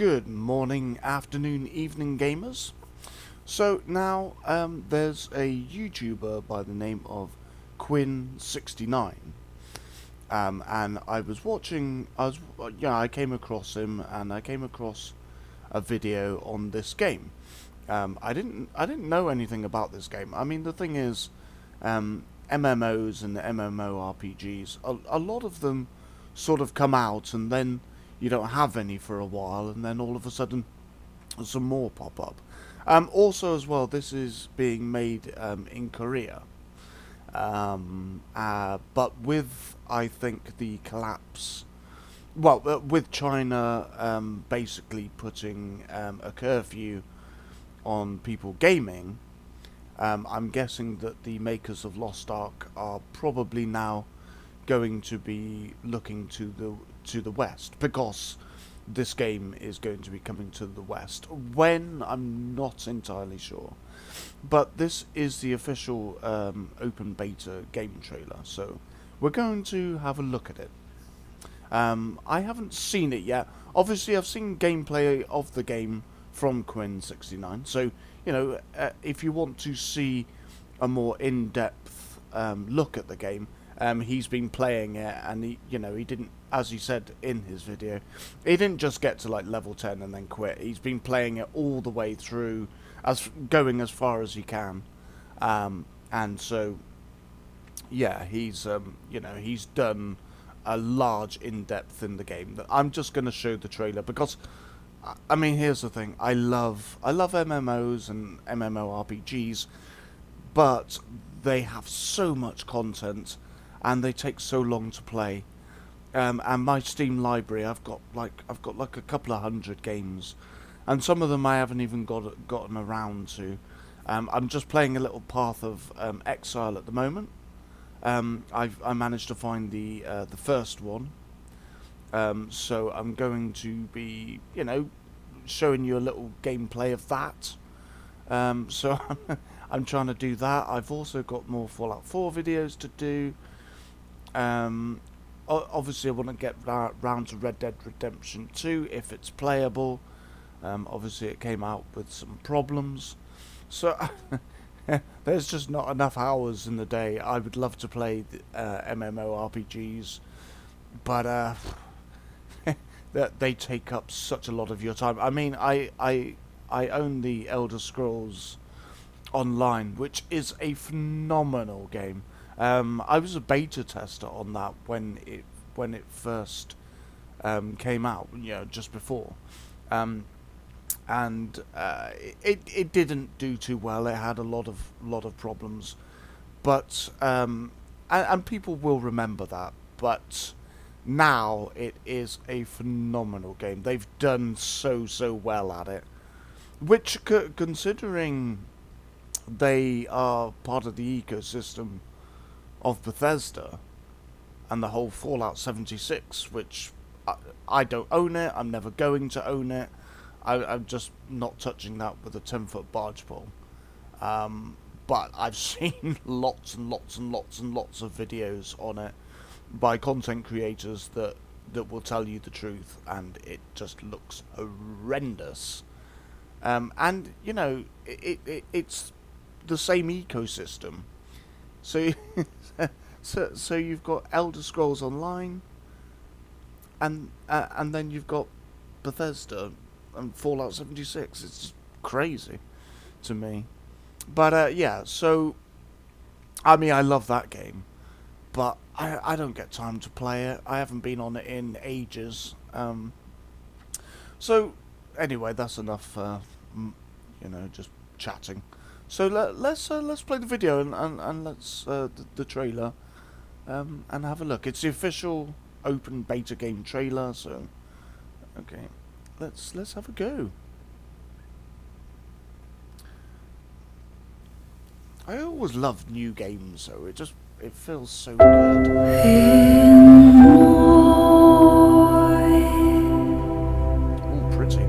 Good morning, afternoon, evening, gamers. So now there's a YouTuber by the name of Quinn69, and I was watching. I came across him, and I came across a video on this game. I didn't know anything about this game. I mean, the thing is, MMOs and MMORPGs, a lot of them sort of come out and then you don't have any for a while, and then all of a sudden some more pop up. Also as well, this is being made in Korea, but with, I think, the collapse, with China basically putting a curfew on people gaming, I'm guessing that the makers of Lost Ark are probably now going to be looking to the West, because this game is going to be coming to the West. When, I'm not entirely sure, but this is the official open beta game trailer, so we're going to have a look at it. I haven't seen it yet. Obviously, I've seen gameplay of the game from Quinn69, so you know, if you want to see a more in-depth look at the game, he's been playing it, and he didn't, as he said in his video, he didn't just get to like level 10 and then quit. He's been playing it all the way through, going as far as he can, and so yeah, he's he's done a large in-depth in the game. That I'm just going to show the trailer because, I mean, here's the thing: I love MMOs and MMORPGs, but they have so much content and they take so long to play. And my Steam library, I've got like a couple of hundred games, and some of them I haven't even gotten around to. I'm just playing a little Path of Exile at the moment. I managed to find the first one. So I'm going to be, showing you a little gameplay of that. So I'm trying to do that. I've also got more Fallout 4 videos to do. Obviously I want to get round to Red Dead Redemption 2 if it's playable. Obviously it came out with some problems, so there's just not enough hours in the day. I would love to play MMORPGs, but they take up such a lot of your time. I mean, I own the Elder Scrolls Online, which is a phenomenal game. I was a beta tester on that when it first came out, just before, and it didn't do too well. It had a lot of problems, but and people will remember that. But now it is a phenomenal game. They've done so well at it, which, considering they are part of the ecosystem of Bethesda and the whole Fallout 76, which I don't own it, I'm never going to own it, I'm just not touching that with a 10-foot barge pole. But I've seen lots and lots of videos on it by content creators that will tell you the truth, and it just looks horrendous. And it's the same ecosystem. So, so you've got Elder Scrolls Online, and then you've got Bethesda and Fallout 76. It's just crazy to me. But yeah, so I mean, I love that game, but I don't get time to play it. I haven't been on it in ages. So anyway, that's enough. Just chatting. So let's play the video and let's the trailer, and have a look. It's the official open beta game trailer. So okay, let's have a go. I always love new games, so it feels so good. All pretty.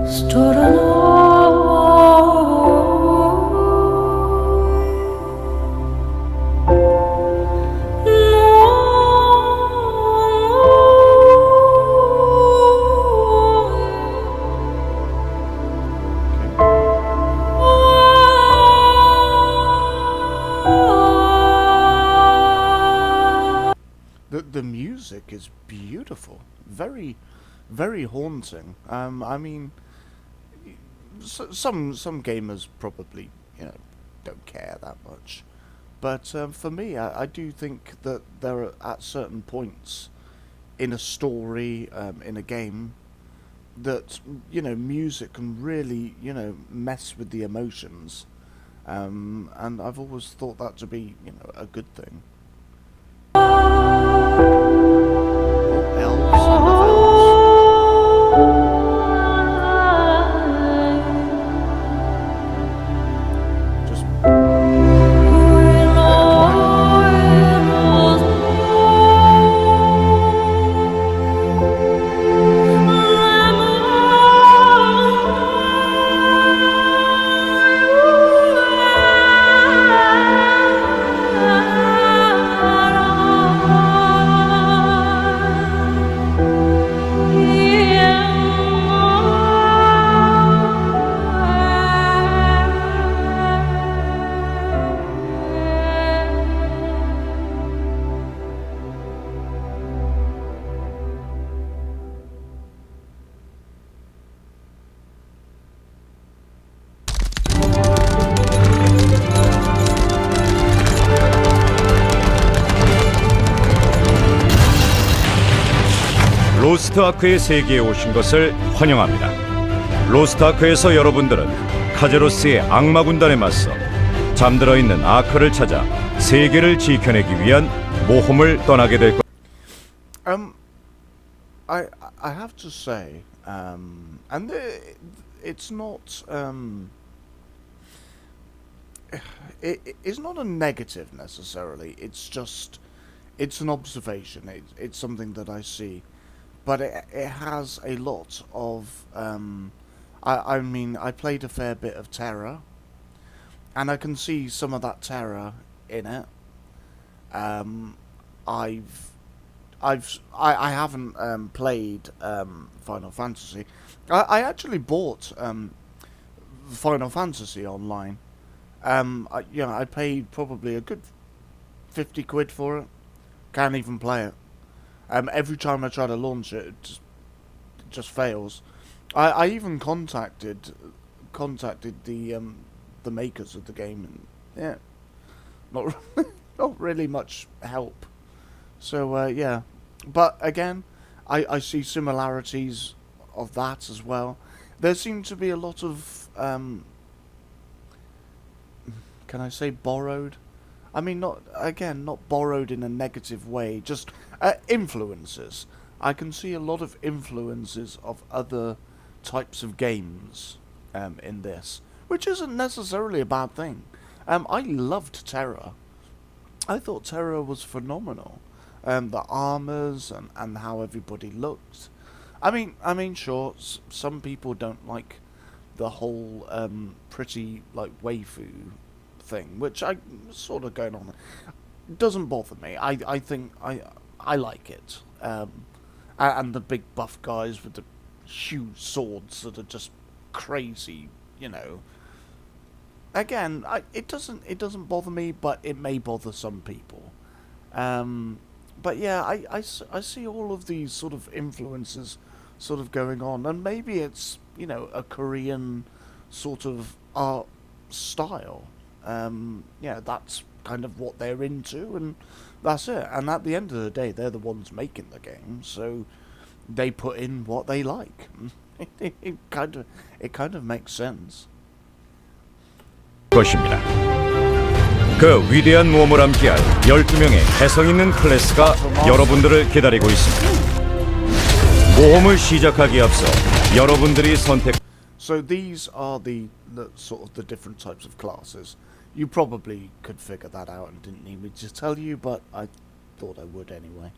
Stood alone, no the music is beautiful, very very haunting. I mean, some gamers probably don't care that much, but for me, I do think that there are at certain points in a story, in a game, that music can really mess with the emotions, and I've always thought that to be a good thing. Oh, elves! I love elves. Just 로스트 아크의 세계에 오신 것을 환영합니다. 로스트 아크에서 여러분들은 카제로스의 악마 군단에 맞서 잠들어 있는 아크를 찾아 세계를 지켜내기 위한 모험을 떠나게 될 것입니다. I have to say, and it's not it's not a negative necessarily. It's an observation. It's something that I see, but it has a lot of I mean, I played a fair bit of Terra, and I can see some of that Terra in it. I haven't played Final Fantasy. I actually bought Final Fantasy online. I paid probably a good 50 quid for it. Can't even play it. Every time I try to launch it, it just fails. I even contacted the makers of the game, and yeah, not really much help. So yeah, but again, I see similarities of that as well. There seem to be a lot of can I say borrowed? I mean, not borrowed in a negative way, just influences. I can see a lot of influences of other types of games in this, which isn't necessarily a bad thing. I loved Terra. I thought Terra was phenomenal. The armors and how everybody looked. I mean, sure, some people don't like the whole pretty like waifu thing, which I sort of going on. It doesn't bother me. I think I like it. And the big buff guys with the huge swords that are just crazy, Again, it doesn't bother me, but it may bother some people. But yeah, I see all of these sort of influences sort of going on, and maybe it's a Korean sort of art style. Yeah, that's kind of what they're into, and that's it. And at the end of the day, they're the ones making the game, so they put in what they like. It kind of makes sense. 것입니다. 그 위대한 모험을 함께할 12명의 개성 있는 클래스가 여러분들을 기다리고 있습니다. 모험을 시작하기에 앞서 여러분들이 선택. So these are the sort of the different types of classes. You probably could figure that out and didn't need me to tell you, but I thought I would anyway.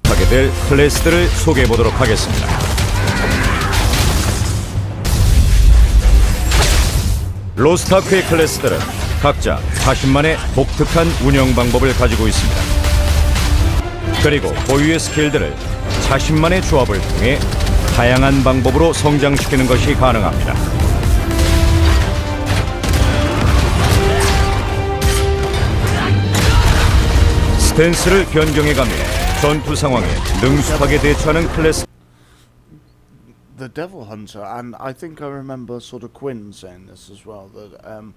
하게 될 클래스들을 소개해 보도록 하겠습니다. 로스트아크의 클래스들은 각자 자신만의 독특한 운영 방법을 가지고 있습니다. 그리고 고유의 스킬들을 자신만의 조합을 통해 다양한 방법으로 성장시키는 것이 가능합니다. 스탠스를 변경해가며 전투 상황에 능숙하게 대처하는 클래스. The Devil Hunter, and I think I remember sort of Quinn saying this as well, that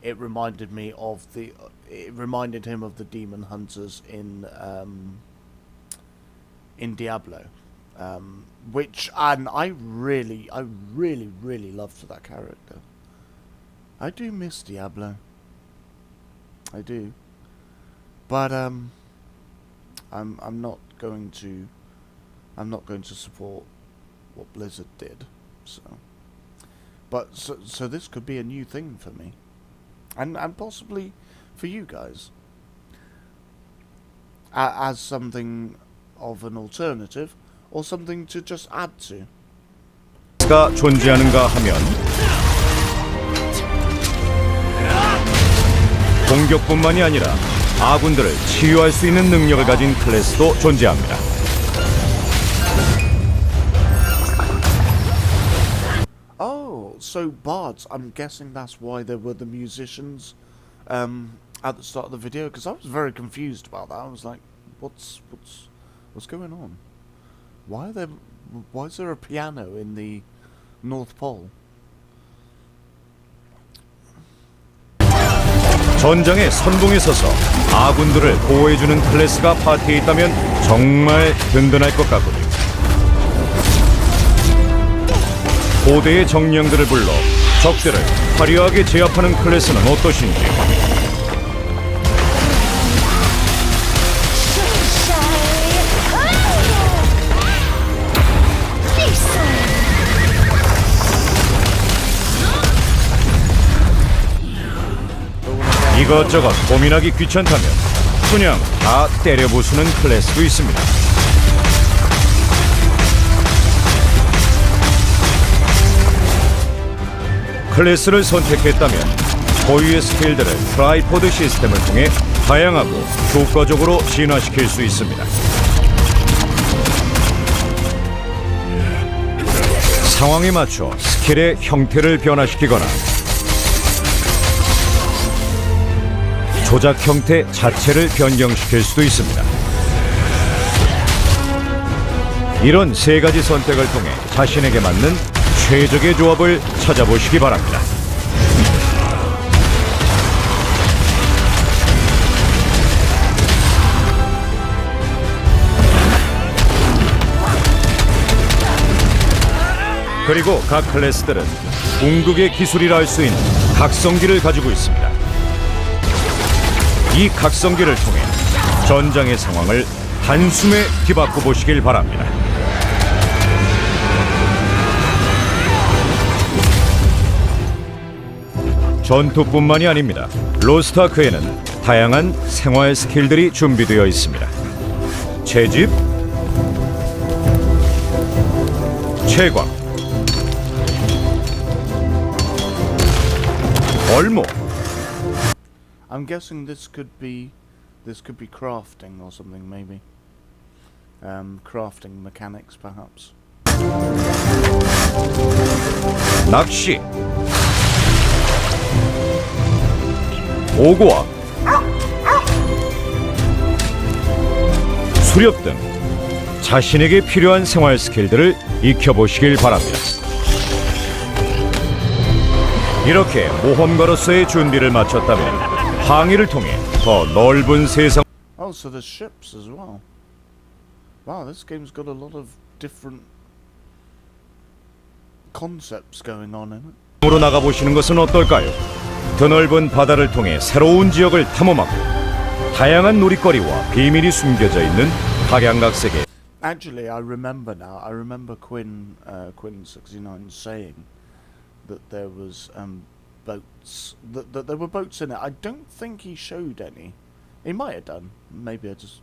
it reminded me of it reminded him of the Demon Hunters in Diablo, which, and I really loved that character. I do miss Diablo. I do, but I'm not going to support what Blizzard did, so this could be a new thing for me, and possibly for you guys, as something of an alternative or something to just add to. 가 존재하는가 하면 공격뿐만이 아니라 아군들을 치유할 수 있는 능력을 가진 클래스도 존재합니다. So bards, I'm guessing that's why there were the musicians at the start of the video, because I was very confused about that. I was like, what's going on? Why is there a piano in the North Pole? 전장의 선봉에 서서 아군들을 보호해주는 클래스가 파티에 있다면 정말 든든할 것 같군요. 고대의 정령들을 불러 적들을 화려하게 제압하는 클래스는 어떠신지. 이것저것 고민하기 귀찮다면 그냥 다 때려부수는 클래스도 있습니다. 클래스를 선택했다면 고유의 스킬들을 트라이포드 시스템을 통해 다양하고 효과적으로 진화시킬 수 있습니다. 상황에 맞춰 스킬의 형태를 변화시키거나 조작 형태 자체를 변경시킬 수도 있습니다. 이런 세 가지 선택을 통해 자신에게 맞는 최적의 조합을 찾아보시기 바랍니다. 그리고 각 클래스들은 궁극의 기술이라 할 수 있는 각성기를 가지고 있습니다. 이 각성기를 통해 전장의 상황을 한숨에 뒤바꿔 보시길 바랍니다. 전투뿐만이 아닙니다. 로스트 아크에는 다양한 생활 스킬들이 준비되어 있습니다. 채집, 채광, 얼목. I'm guessing this could be crafting or something, maybe. Crafting mechanics, perhaps. 낚시, 오고와 수렵 등 자신에게 필요한 생활 스킬들을 익혀보시길 바랍니다. 이렇게 모험가로서의 준비를 마쳤다면 항해를 통해 더 넓은 세상. Oh, so there's ships as well. Wow, this game's got a lot of different concepts going on in it. 으로 나가보시는 것은 어떨까요? 드넓은 바다를 통해 새로운 지역을 탐험하고 다양한 놀이거리와 비밀이 숨겨져 있는 각양각색의. Actually, I remember now. I remember Quinn69 saying that there was boats. That there were boats in it. I don't think he showed any. He might have done. Maybe I just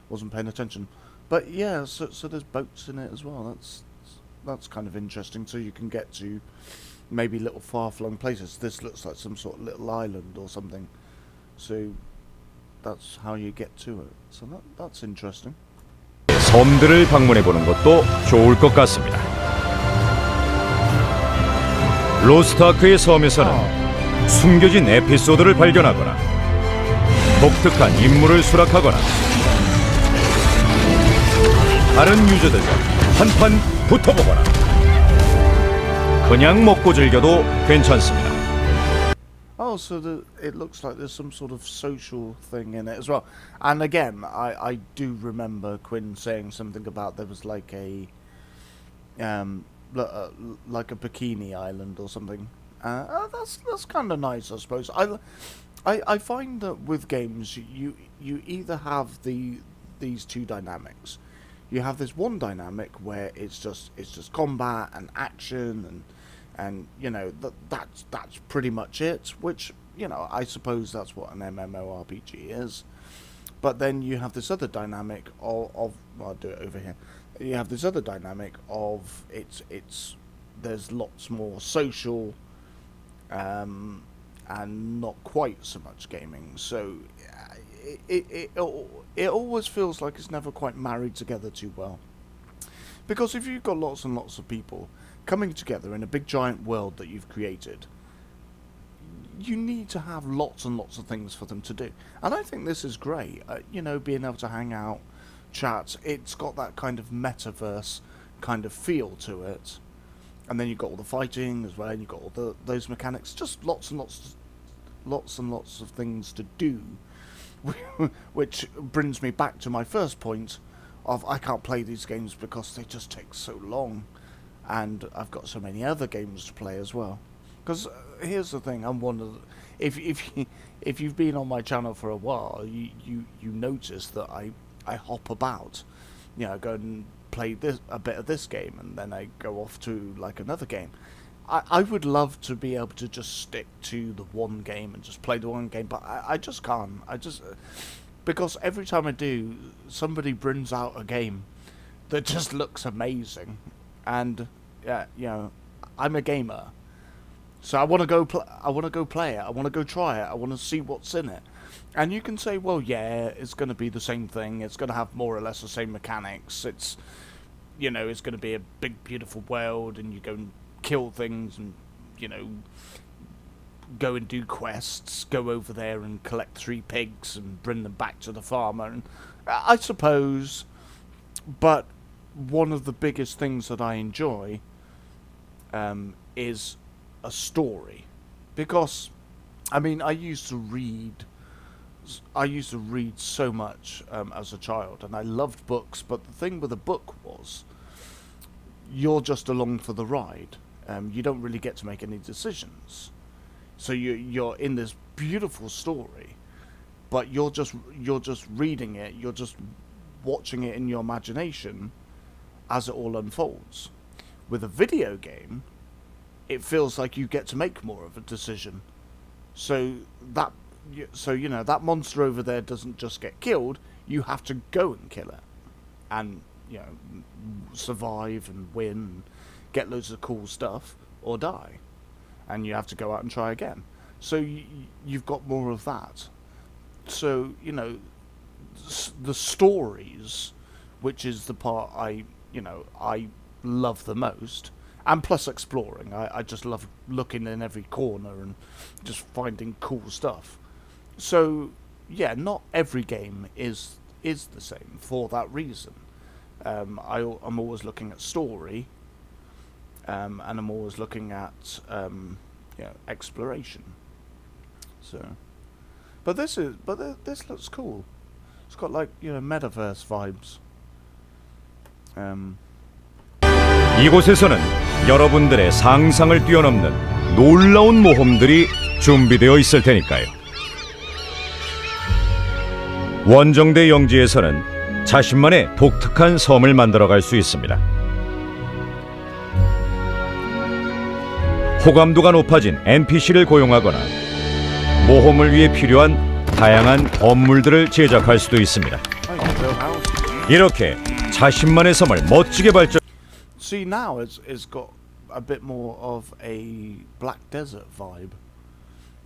wasn't paying attention. But yeah, so there's boats in it as well. That's kind of interesting. So you can get to maybe little far-flung places. This looks like some sort of little island or something. So that's how you get to it. So that's interesting. 섬들을 방문해 보는 것도 좋을 것 같습니다. 로스트 아크의 섬에서는 숨겨진 에피소드를 발견하거나 독특한 임무를 수락하거나 다른 유저들과 한판 붙어보거나 그냥 먹고 즐겨도 괜찮습니다. Oh, so it looks like there's some sort of social thing in it as well. And again, I do remember Quinn saying something about there was like a like a bikini island or something. That's kind of nice, I suppose. I find that with games you either have these two dynamics. You have this one dynamic where it's just combat and action and you know that's pretty much it, which you know I suppose that's what an MMORPG is. But then you have this other dynamic of well, I'll do it over here. You have this other dynamic of it's there's lots more social and not quite so much gaming. So it always feels like it's never quite married together too well. Because if you've got lots and lots of people coming together in a big giant world that you've created, you need to have lots and lots of things for them to do. And I think this is great. You know, being able to hang out, chat, it's got that kind of metaverse kind of feel to it. And then you've got all the fighting as well, and you've got all those mechanics, just lots and lots of things to do. Which brings me back to my first point of I can't play these games because they just take so long. And I've got so many other games to play as well. Because here's the thing, I'm one of the, if you've been on my channel for a while, you notice that I hop about. You know, I go and play a bit of this game, and then I go off to like another game. I would love to be able to just stick to the one game and just play the one game, but I just can't. Because every time I do, somebody brings out a game that just looks amazing, and yeah, you know, I'm a gamer, so I want to go play it. I want to go try it. I want to see what's in it. And you can say, well, yeah, it's going to be the same thing. It's going to have more or less the same mechanics. It's, you know, it's going to be a big, beautiful world, and you go and kill things, and you know, go and do quests. Go over there and collect 3 pigs and bring them back to the farmer. And I suppose, but one of the biggest things that I enjoy is a story, because I mean I used to read so much as a child, and I loved books, but the thing with a book was you're just along for the ride. You don't really get to make any decisions, so you're in this beautiful story, but you're just reading it, you're just watching it in your imagination as it all unfolds. With a video game, it feels like you get to make more of a decision. So you know, that monster over there doesn't just get killed, you have to go and kill it. And, you know, survive and win, and get loads of cool stuff, or die. And you have to go out and try again. So you've got more of that. So, you know, the stories, which is the part I love the most, and plus exploring. I just love looking in every corner and just finding cool stuff. So yeah, not every game is the same for that reason. I'm always looking at story, and I'm always looking at exploration. So, but this looks cool. It's got like, you know, metaverse vibes. 이곳에서는 여러분들의 상상을 뛰어넘는 놀라운 모험들이 준비되어 있을 테니까요. 원정대 영지에서는 자신만의 독특한 섬을 만들어갈 수 있습니다. 호감도가 높아진 NPC를 고용하거나 모험을 위해 필요한 다양한 건물들을 제작할 수도 있습니다. 이렇게 자신만의 섬을 멋지게 발전. See, now it's got a bit more of a Black Desert vibe.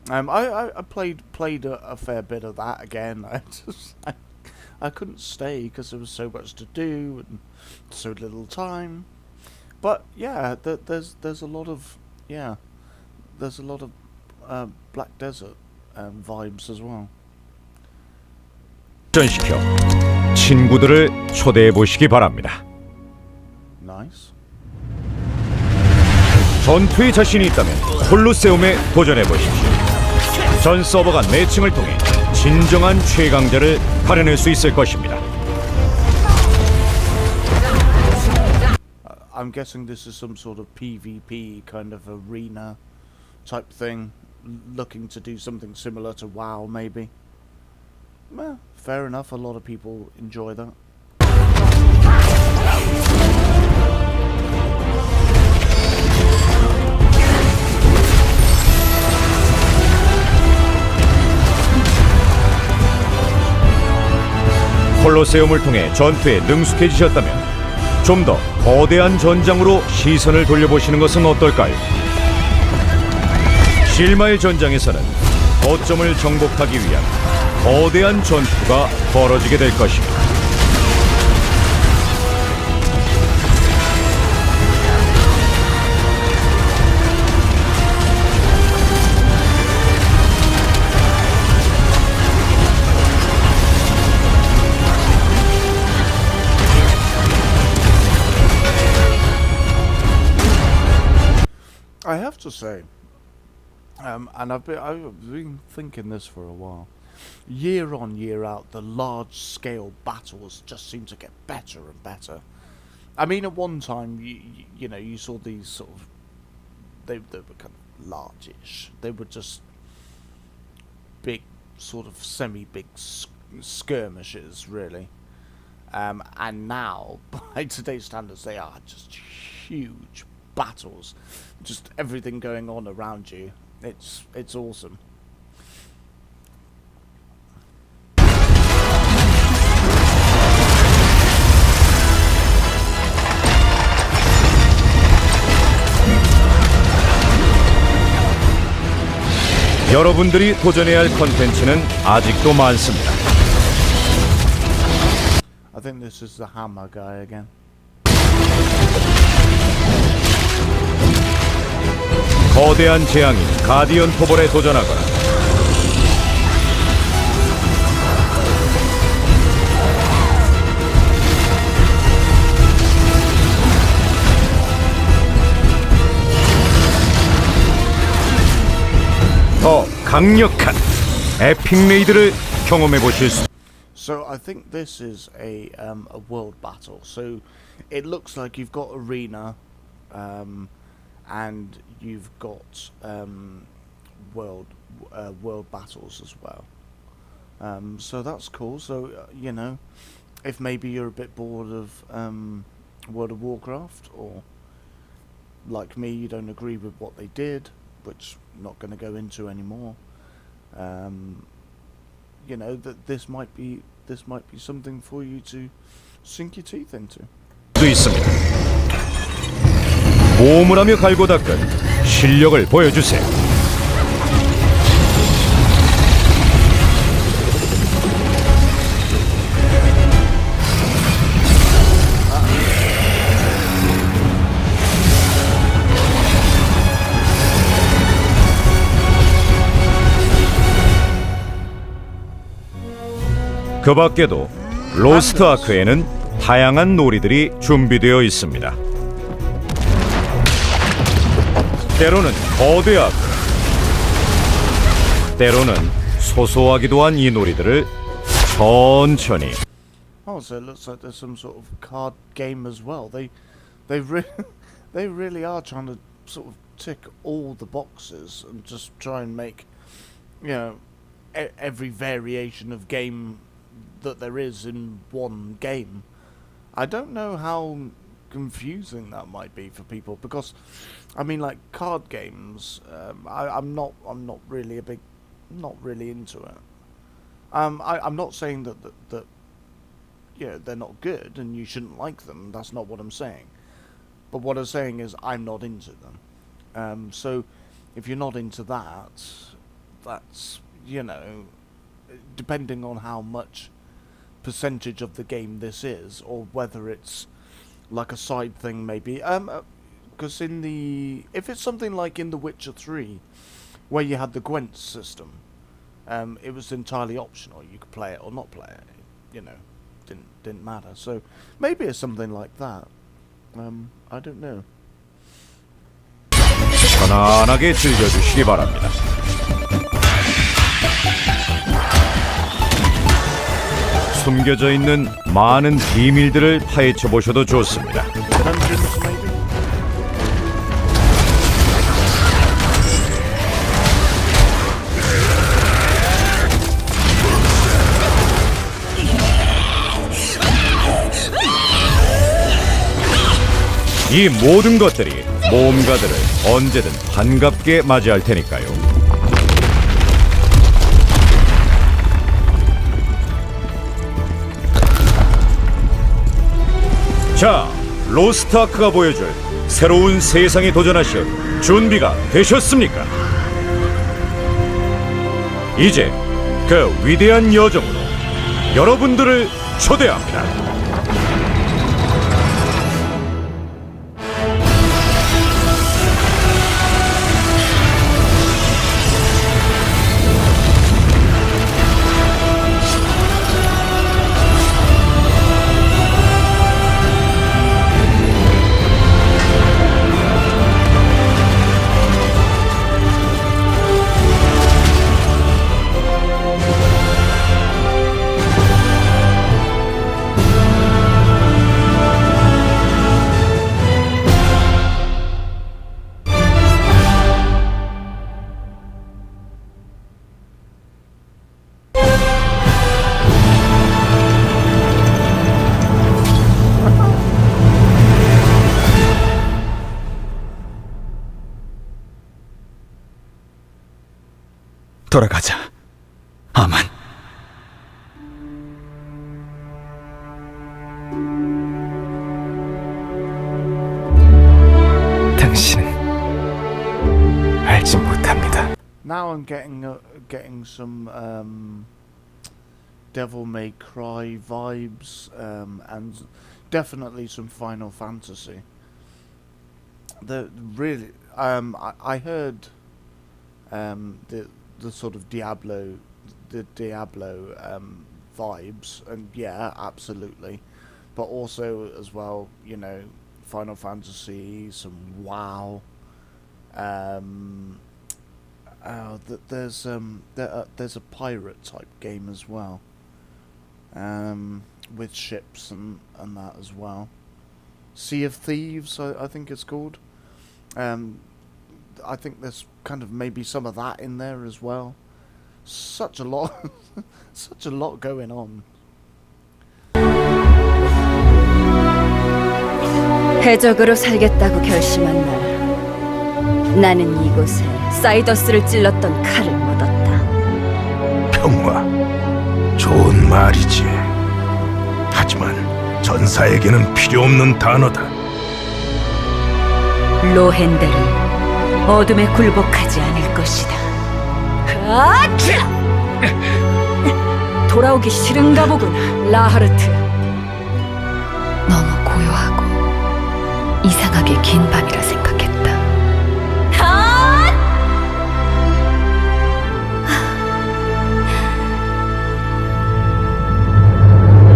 I played a fair bit of that again. I couldn't stay because there was so much to do and so little time. But yeah, there's a lot of Black Desert vibes as well. 전시켜 친구들을 초대해 보시기 바랍니다. Nice. 전투에 자신이 있다면 콜로세움에 도전해 보십시오. 전 서버 간 매칭을 통해 진정한 최강자를 가려낼 수 있을 것입니다. I'm guessing this is some sort of PvP kind of arena type thing, looking to do something similar to WoW, maybe. Well, fair enough. A lot of people enjoy that. 콜로세움을 통해 전투에 능숙해지셨다면 좀 더 거대한 전장으로 시선을 돌려보시는 것은 어떨까요? 실마의 전장에서는 거점을 정복하기 위한 거대한 전투가 벌어지게 될 것입니다. I have to say, and I've been thinking this for a while. Year on, year out, the large-scale battles just seem to get better and better. I mean, at one time, you know, you saw these sort of they were kind of large-ish. They were just big, sort of semi-big skirmishes, really. And now, by today's standards, they are just huge battles, just everything going on around you. It's awesome. 여러분들이 도전해야 할 컨텐츠는 아직도 많습니다. I think this is the hammer guy again. 거대한 재앙인 가디언 포볼에 도전하거나 더 강력한 에픽 레이드를 경험해 보실 수. So I think this is a world battle. So it looks like you've got arena, and you've got world battles as well. So that's cool. So you know, if maybe you're a bit bored of World of Warcraft, or like me, you don't agree with what they did, which I'm not going to go into anymore. You know that this might be something for you to sink your teeth into. 수 있습니다. 모험을 하며 갈고 닦은 실력을 보여주세요. 그 밖에도 로스트 아크에는 다양한 놀이들이 준비되어 있습니다. 때로는 거대 아크, 때로는 소소하기도 한 이 놀이들을 천천히. Oh, so it looks like there's some sort of card game as well. They really are trying to sort of tick all the boxes and just try and make, you know, every variation of game that there is in one game. I don't know how confusing that might be for people, because I mean, like, card games, I'm not really not really into it. I'm not saying that you know, they're not good and you shouldn't like them. That's not what I'm saying. But what I'm saying is I'm not into them. So if you're not into that, that's, you know, depending on how much percentage of the game this is, or whether it's like a side thing, maybe. Because if it's something like in The Witcher 3, where you had the Gwent system, it was entirely optional. You could play it or not play it. didn't matter. So maybe it's something like that. I don't know. 편안하게 즐겨주시기 바랍니다. 숨겨져 있는 많은 비밀들을 파헤쳐 보셔도 좋습니다. Dungeons, maybe? 이 모든 것들이 모험가들을 언제든 반갑게 맞이할 테니까요. 자, 로스트아크가 보여줄 새로운 세상에 도전하실 준비가 되셨습니까? 이제 그 위대한 여정으로 여러분들을 초대합니다. 돌아가자, 아만. 당신은 알지 못합니다. Now I'm getting some Devil May Cry vibes, and definitely some Final Fantasy. The really, I heard the sort of Diablo vibes, and yeah, absolutely, but also as well, Final Fantasy, some WoW. There's a pirate type game as well, with ships and that as well. Sea of Thieves, I think it's called. I think there's kind of maybe some of that in there as well. Such a lot, such a lot going on. 해적으로 살겠다고 결심한 날, 나는 이곳에 사이더스를 찔렀던 칼을 묻었다. 평화, 좋은 말이지. 하지만 전사에게는 필요 없는 단어다. 로헨델은 어둠에 굴복하지 않을 것이다. 돌아오기 싫은가 보군, 라하르트. 너무 고요하고 이상하게 긴 밤이라 생각했다.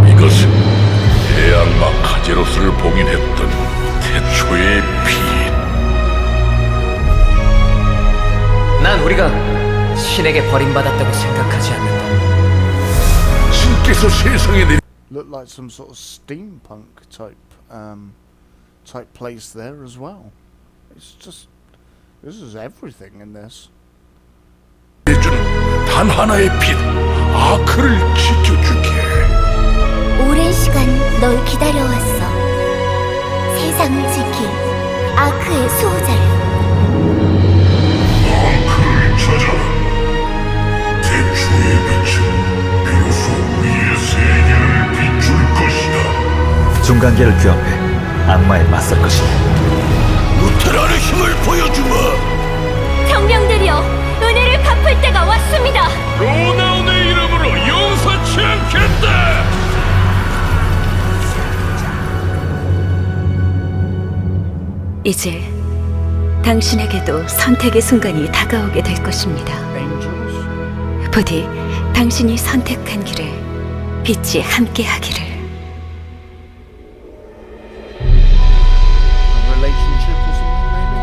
이것은 대악마 카제로스를 봉인했던 태초의 피. 난 우리가 신에게 버림받았다고 생각하지 않는다. 신께서 세상에 내린 Looked like some sort of steampunk type place there as well. It's just, this is everything in this. 단 하나의 빛, 아크를 지켜주게. 오랜 시간 널 기다려왔어. 세상을 지킬 아크의 수호자여. 아크를 찾아. 태초의 빛은 비로소 우리의 세계를 비출 것이다. 중간계를 규합해 악마에 맞설 것이다. 루테란의 힘을 보여주마. 정령들이여, 은혜를 갚을 때가 왔습니다. 로나운의 이름으로 용서치 않겠다. 이제 당신에게도 선택의 순간이 다가오게 될 것입니다. Angels? 부디 당신이 선택한 길에 빛이 함께하기를. A relationship or something, maybe?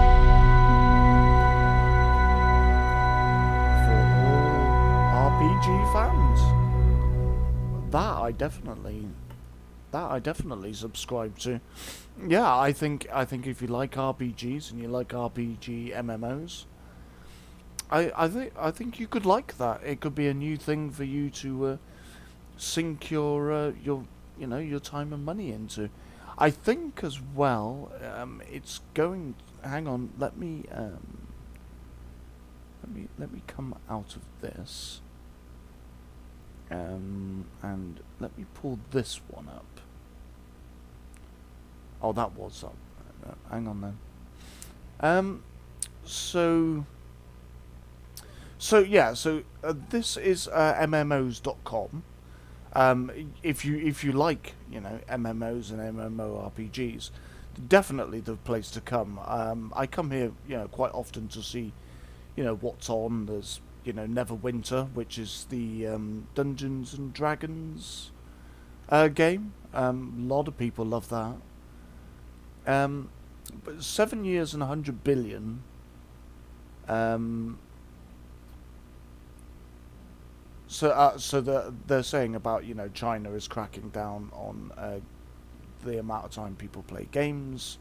For all RPG fans. That I definitely subscribe to. Yeah, I think if you like RPGs and you like RPG MMOs, I think you could like that. It could be a new thing for you to sink your your time and money into. I think as well, it's going. Hang on, let me come out of this, and let me pull this one up. Oh, that was up. Hang on then. So this is MMOs.com. If you like MMOs and MMORPGs, definitely the place to come. I come here quite often to see what's on. There's Neverwinter, which is the Dungeons and Dragons game. A lot of people love that. But 7 years and 100 billion. So they're saying about China is cracking down on the amount of time people play games,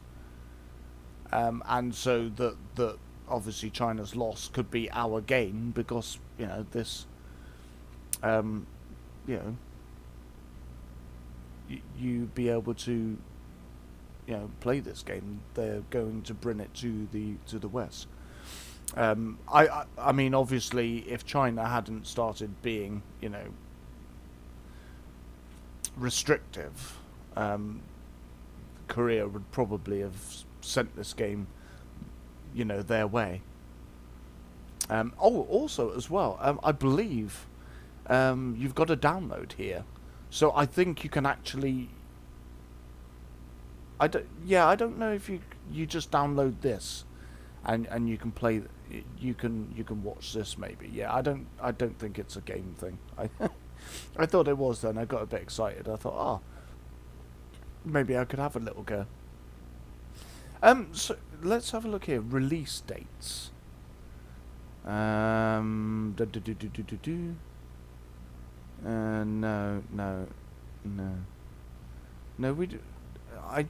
and so that obviously China's loss could be our gain because this you be able to play this game. They're going to bring it to the West. I mean, obviously, if China hadn't started being, restrictive, Korea would probably have sent this game, their way. Also as well, I believe you've got a download here, so I think you can actually. I don't know if you just download this, and you can play. You can watch this maybe. Yeah, I don't think it's a game thing. I thought it was then. I got a bit excited. I thought, maybe I could have a little go. So let's have a look here. Release dates. No. We do. I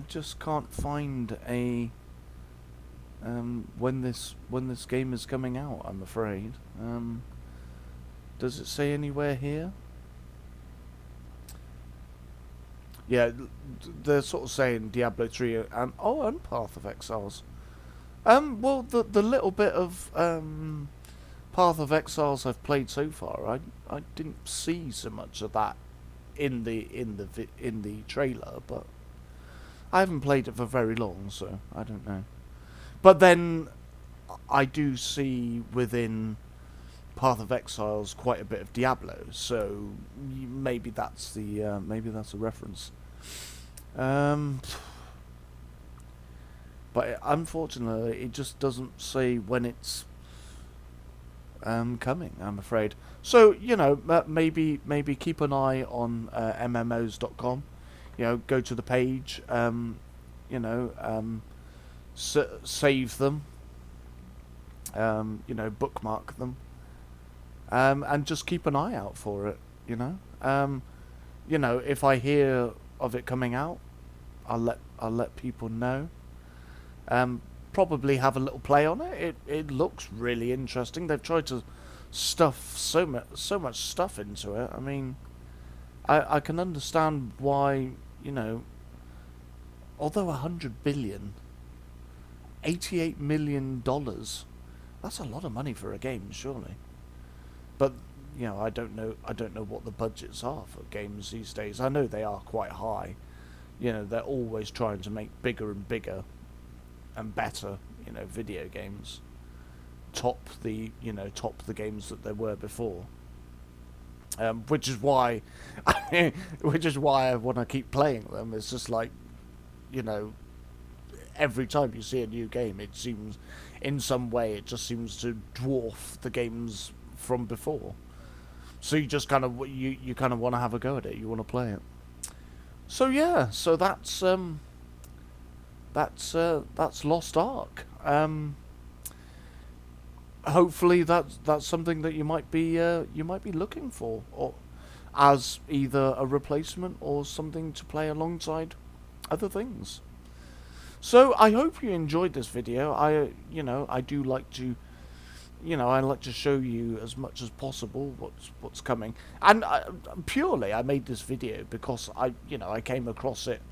just can't find a when this game is coming out, I'm afraid. Does it say anywhere here? Yeah, they're sort of saying Diablo 3 and Path of Exiles. Well, the little bit of Path of Exiles I've played so far, I didn't see so much of that in the trailer, but I haven't played it for very long, so I don't know. But then I do see within Path of Exiles quite a bit of Diablo, so maybe that's a reference. But unfortunately, it just doesn't say when it's coming, I'm afraid. So maybe keep an eye on MMOs.com. Go to the page. Save them. Bookmark them. And just keep an eye out for it. If I hear of it coming out, I'll let people know. Probably have a little play on it. It looks really interesting. They've tried to stuff so much stuff into it. I mean, I can understand why, although 100 billion, $88 million, that's a lot of money for a game, surely. But I don't know what the budgets are for games these days. I know they are quite high. They're always trying to make bigger and bigger and better, video games. Top the games that there were before. Which is why I want to keep playing them. It's just like, every time you see a new game, it seems, in some way, it just seems to dwarf the games from before. So you just kind of you kind of want to have a go at it. You want to play it. So yeah, so that's Lost Ark. Hopefully that's something that you might be looking for, or as either a replacement or something to play alongside other things. So I hope you enjoyed this video. I do like to, I like to show you as much as possible what's coming. And purely, I made this video because I came across it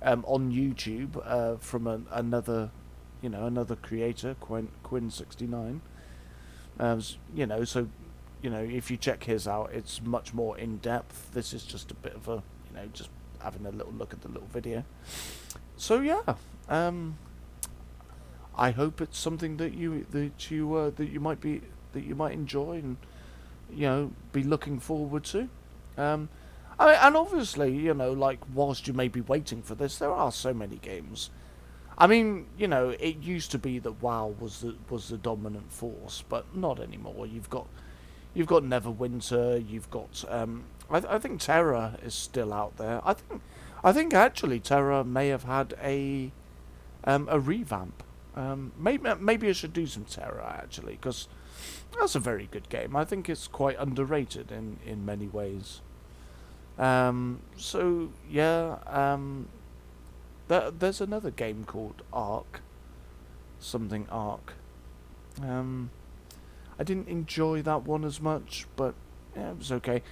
on YouTube from another creator, Quinn69. So if you check his out, it's much more in depth. This is just a bit of a, just having a little look at the little video. So yeah, I hope it's something that you might enjoy and be looking forward to. And obviously, like whilst you may be waiting for this, there are so many games. I mean, it used to be that WoW was the dominant force, but not anymore. You've got Neverwinter. You've got I think Terra is still out there. I think actually Terra may have had a revamp. Maybe I should do some Terra actually, because that's a very good game. I think it's quite underrated in many ways. So yeah. There's another game called Ark. Something Ark. I didn't enjoy that one as much, but yeah, it was okay.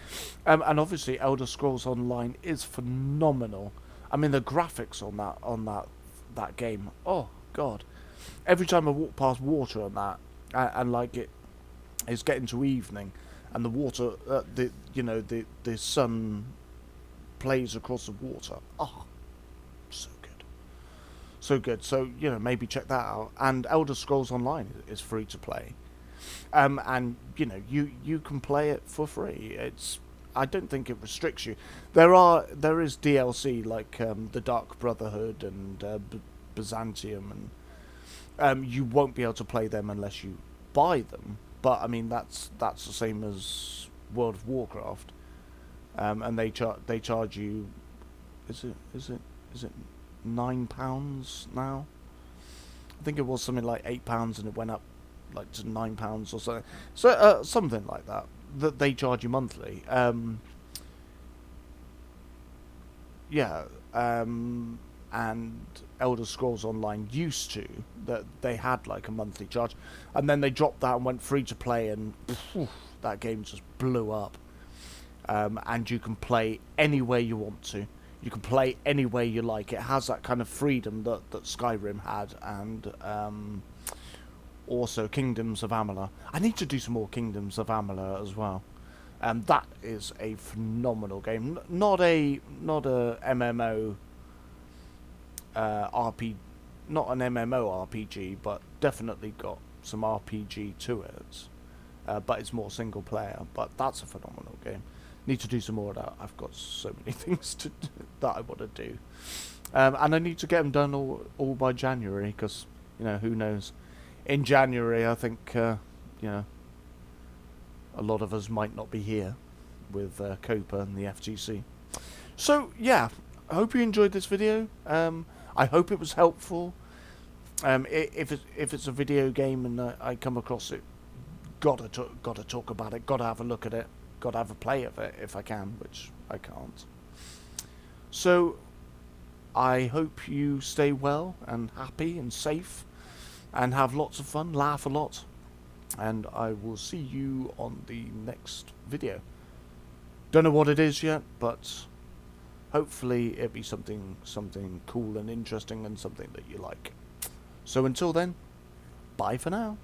And obviously Elder Scrolls Online is phenomenal. I mean, the graphics on that game. Oh God! Every time I walk past water on that, and like it's getting to evening, and the water, the sun plays across the water. Oh. So good. So maybe check that out. And Elder Scrolls Online is free to play, and you can play it for free. I don't think it restricts you. There is DLC like the Dark Brotherhood and Byzantium, and you won't be able to play them unless you buy them. But I mean that's the same as World of Warcraft, and they charge you. Is it £9 now? I think it was something like £8 and it went up like to £9 or something. So something like that. That they charge you monthly. And Elder Scrolls Online used to that they had like a monthly charge, and then they dropped that and went free to play, and that game just blew up. And you can play anywhere you want to. You can play any way you like. It has that kind of freedom that Skyrim had, and also Kingdoms of Amalur. I need to do some more Kingdoms of Amalur as well. That is a phenomenal game. Not a MMO RPG, not an MMO RPG, but definitely got some RPG to it. But it's more single player. But that's a phenomenal game. Need to do some more of that. I've got so many things that I want to do, and I need to get them done all by January, because who knows? In January, I think a lot of us might not be here with COPA and the FTC. So yeah, I hope you enjoyed this video. I hope it was helpful. If it's a video game and I come across it, gotta talk about it. Gotta have a look at it. Gotta have a play of it if I can, which I can't. So I hope you stay well and happy and safe and have lots of fun, laugh a lot, and I will see you on the next video. Don't know what it is yet, but hopefully it'll be something cool and interesting and something that you like. So until then, bye for now.